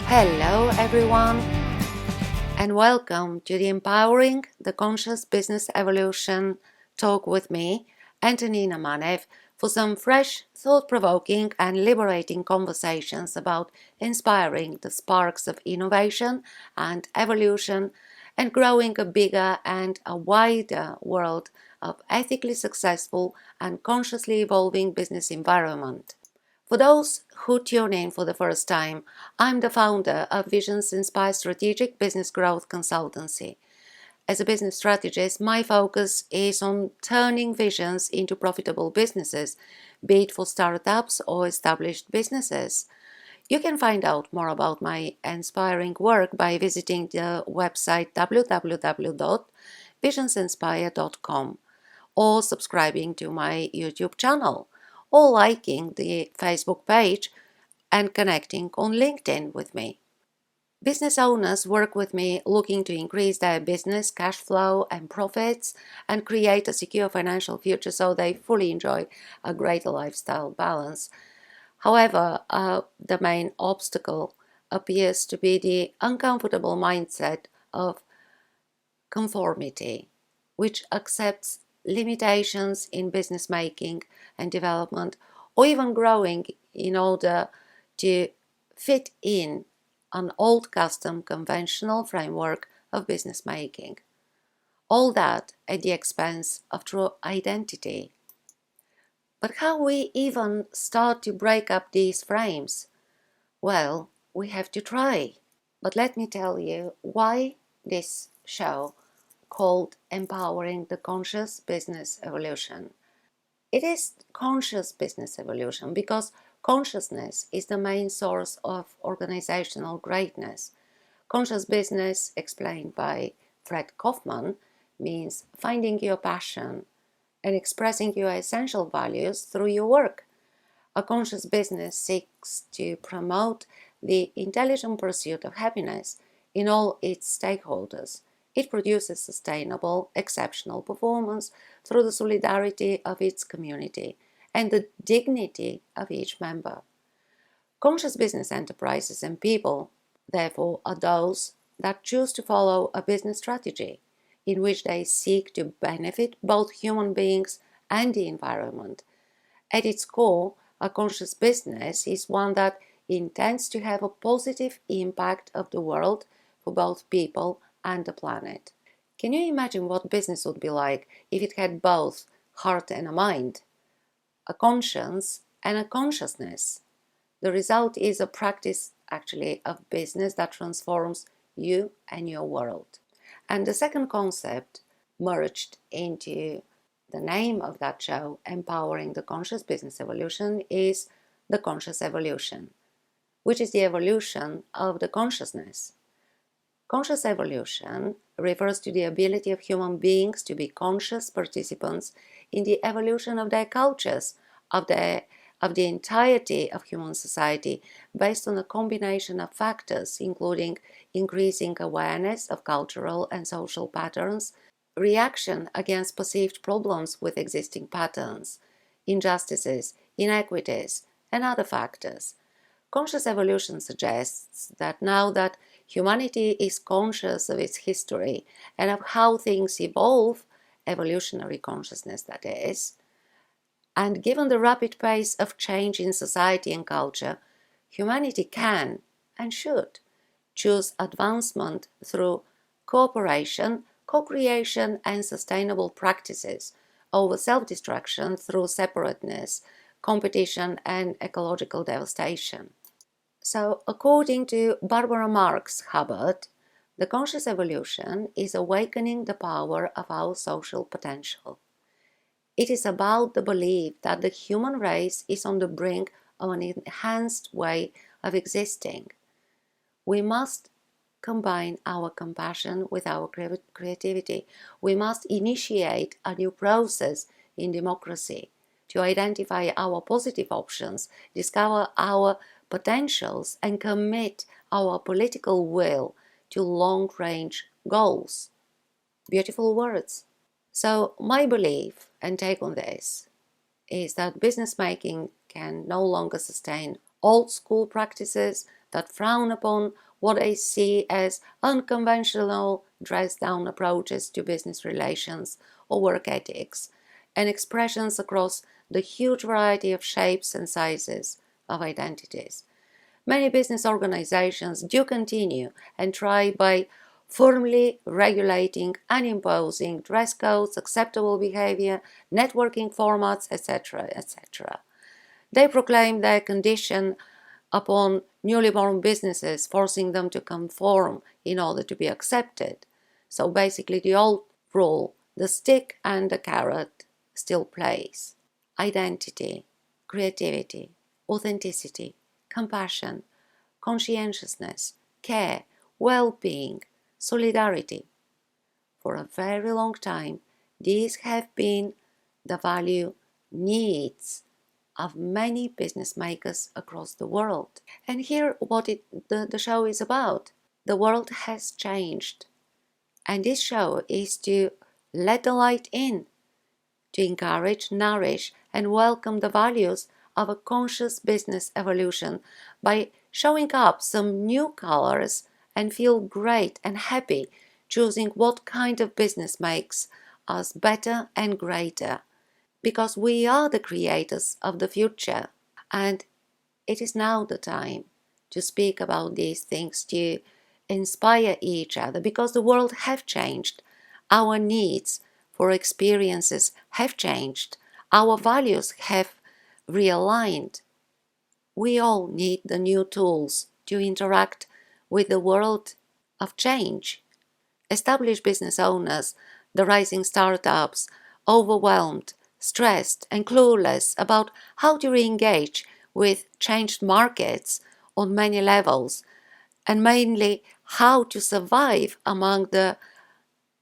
Hello everyone, and welcome to the Empowering the Conscious Business Evolution talk with me, Antonina Manev, for some fresh, thought-provoking and liberating conversations about inspiring the sparks of innovation and evolution and growing a bigger and a wider world of ethically successful and consciously evolving business environment. For those who tune in for the first time, I'm the founder of Visions Inspire Strategic Business Growth Consultancy. As a business strategist, my focus is on turning visions into profitable businesses, be it for startups or established businesses. You can find out more about my inspiring work by visiting the website www.visionsinspire.com or subscribing to my YouTube channel or liking the Facebook page and connecting on LinkedIn with me. Business owners work with me looking to increase their business cash flow and profits and create a secure financial future so they fully enjoy a greater lifestyle balance. However, the main obstacle appears to be the uncomfortable mindset of conformity, which accepts limitations in business making and development, or even growing in order to fit in an old custom conventional framework of business making. All that at the expense of true identity. But how we even start to break up these frames? Well, we have to try. But let me tell you why this show called Empowering the Conscious Business Evolution. It is conscious business evolution because consciousness is the main source of organizational greatness. Conscious business, explained by Fred Kaufman, means finding your passion and expressing your essential values through your work. A conscious business seeks to promote the intelligent pursuit of happiness in all its stakeholders. It produces sustainable, exceptional performance through the solidarity of its community and the dignity of each member. Conscious business enterprises and people, therefore, are those that choose to follow a business strategy in which they seek to benefit both human beings and the environment. At its core, a conscious business is one that intends to have a positive impact of the world for both people and the planet. Can you imagine what business would be like if it had both heart and a mind, a conscience and a consciousness? The result is a practice actually of business that transforms you and your world. And the second concept merged into the name of that show, Empowering the Conscious Business Evolution, is the conscious evolution, which is the evolution of the consciousness. Conscious evolution refers to the ability of human beings to be conscious participants in the evolution of their cultures, of the entirety of human society, based on a combination of factors, including increasing awareness of cultural and social patterns, reaction against perceived problems with existing patterns, injustices, inequities, and other factors. Conscious evolution suggests that now that humanity is conscious of its history and of how things evolve, evolutionary consciousness that is, and given the rapid pace of change in society and culture, humanity can and should choose advancement through cooperation, co-creation, and sustainable practices over self-destruction through separateness, competition, and ecological devastation. So, according to Barbara Marx Hubbard, the conscious evolution is awakening the power of our social potential. It is about the belief that the human race is on the brink of an enhanced way of existing. We must combine our compassion with our creativity. We must initiate a new process in democracy to identify our positive options, discover our potentials, and commit our political will to long-range goals. Beautiful words. So my belief and take on this is that business making can no longer sustain old school practices that frown upon what they see as unconventional, dressed-down approaches to business relations or work ethics, and expressions across the huge variety of shapes and sizes of identities. Many business organizations do continue and try by firmly regulating and imposing dress codes, acceptable behavior, networking formats, etc., etc. They proclaim their condition upon newly born businesses, forcing them to conform in order to be accepted. So basically the old rule, the stick and the carrot, still plays. Identity, creativity, authenticity, compassion, conscientiousness, care, well-being, solidarity. For a very long time, these have been the value needs of many business makers across the world. And here what the show is about. The world has changed, and this show is to let the light in, to encourage, nourish, and welcome the values of a conscious business evolution by showing up some new colors and feel great and happy choosing what kind of business makes us better and greater. Because we are the creators of the future, and it is now the time to speak about these things, to inspire each other, because the world have changed. Our needs for experiences have changed. Our values have realigned. We all need the new tools to interact with the world of change. Established business owners, the rising startups, overwhelmed, stressed, and clueless about how to re-engage with changed markets on many levels, and mainly how to survive among the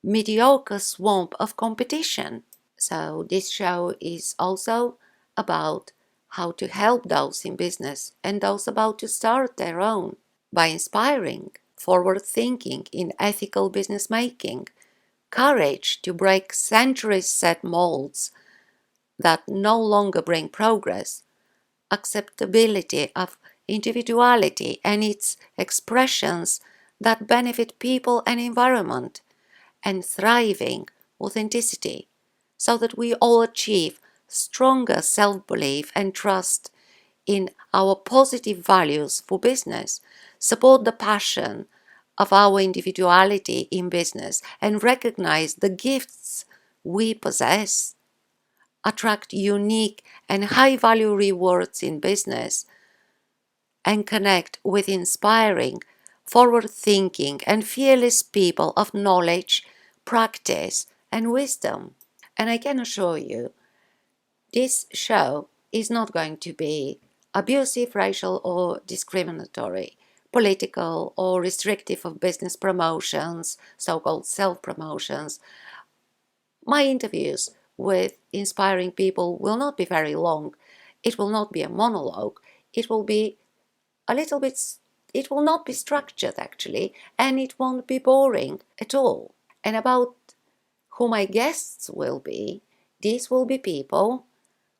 mediocre swamp of competition. So this show is also about how to help those in business and those about to start their own by inspiring forward thinking in ethical business making, courage to break centuries set molds that no longer bring progress, acceptability of individuality and its expressions that benefit people and environment, and thriving authenticity, so that we all achieve stronger self-belief and trust in our positive values for business, support the passion of our individuality in business, and recognize the gifts we possess, attract unique and high-value rewards in business, and connect with inspiring, forward-thinking, and fearless people of knowledge, practice, and wisdom. And I can assure you, this show is not going to be abusive, racial, or discriminatory, political, or restrictive of business promotions, so-called self-promotions. My interviews with inspiring people will not be very long. It will not be a monologue. It will be a little bit, it will not be structured actually, and it won't be boring at all. And about who my guests will be, these will be people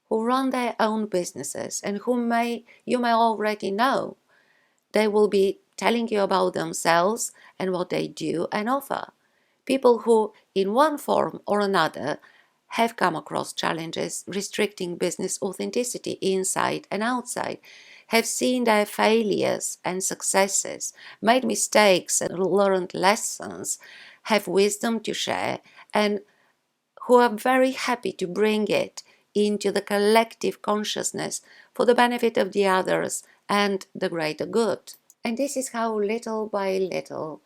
who run their own businesses and whom you may already know. They will be telling you about themselves and what they do and offer. People who, in one form or another, have come across challenges restricting business authenticity inside and outside, have seen their failures and successes, made mistakes and learned lessons, have wisdom to share, and who are very happy to bring it into the collective consciousness for the benefit of the others and the greater good. And this is how little by little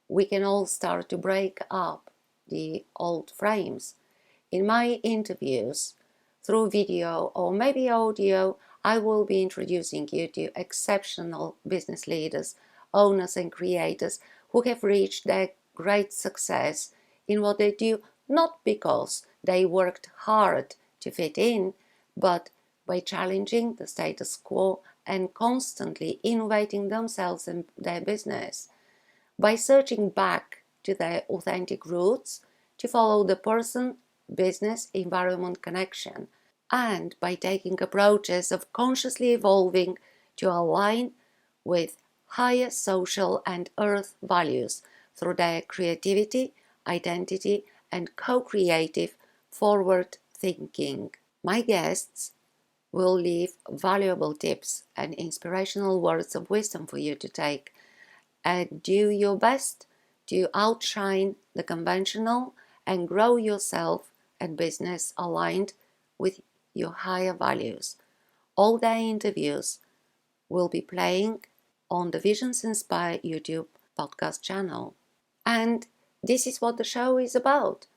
we can all start to break up the old frames. In my interviews, through video or maybe audio, I will be introducing you to exceptional business leaders, owners and creators who have reached their great success in what they do, not because they worked hard to fit in, but by challenging the status quo and constantly innovating themselves and their business, by searching back to their authentic roots to follow the person, business, environment connection, and by taking approaches of consciously evolving to align with higher social and earth values through their creativity, identity, and co-creative forward thinking. My guests will leave valuable tips and inspirational words of wisdom for you to take and do your best to outshine the conventional and grow yourself and business aligned with your higher values. All their interviews will be playing on the Visions Inspire YouTube podcast channel. And this is what the show is about.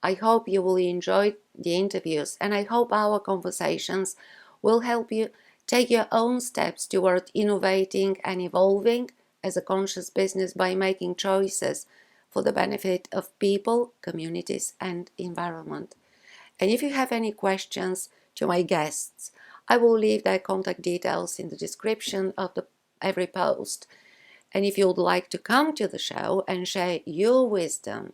I hope you will enjoy the interviews, and I hope our conversations will help you take your own steps toward innovating and evolving as a conscious business by making choices for the benefit of people, communities, and environment. And if you have any questions to my guests, I will leave their contact details in the description of every post. And if you would like to come to the show and share your wisdom,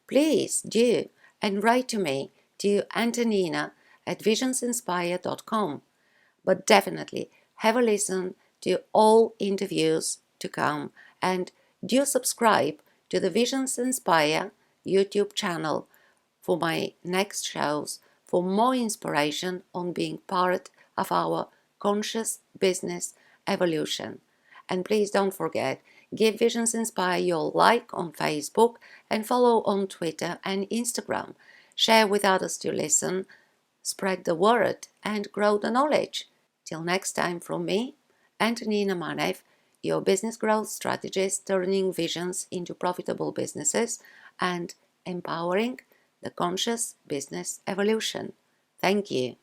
please do and write to me to Antonina@visionsinspire.com. But definitely have a listen to all interviews to come and do subscribe to the Visions Inspire YouTube channel for my next shows for more inspiration on being part of our conscious business evolution. And please don't forget, give Visions Inspire your like on Facebook and follow on Twitter and Instagram. Share with others to listen, spread the word, and grow the knowledge. Till next time from me, Antonina Manev, your business growth strategist, turning visions into profitable businesses and empowering the conscious business evolution. Thank you.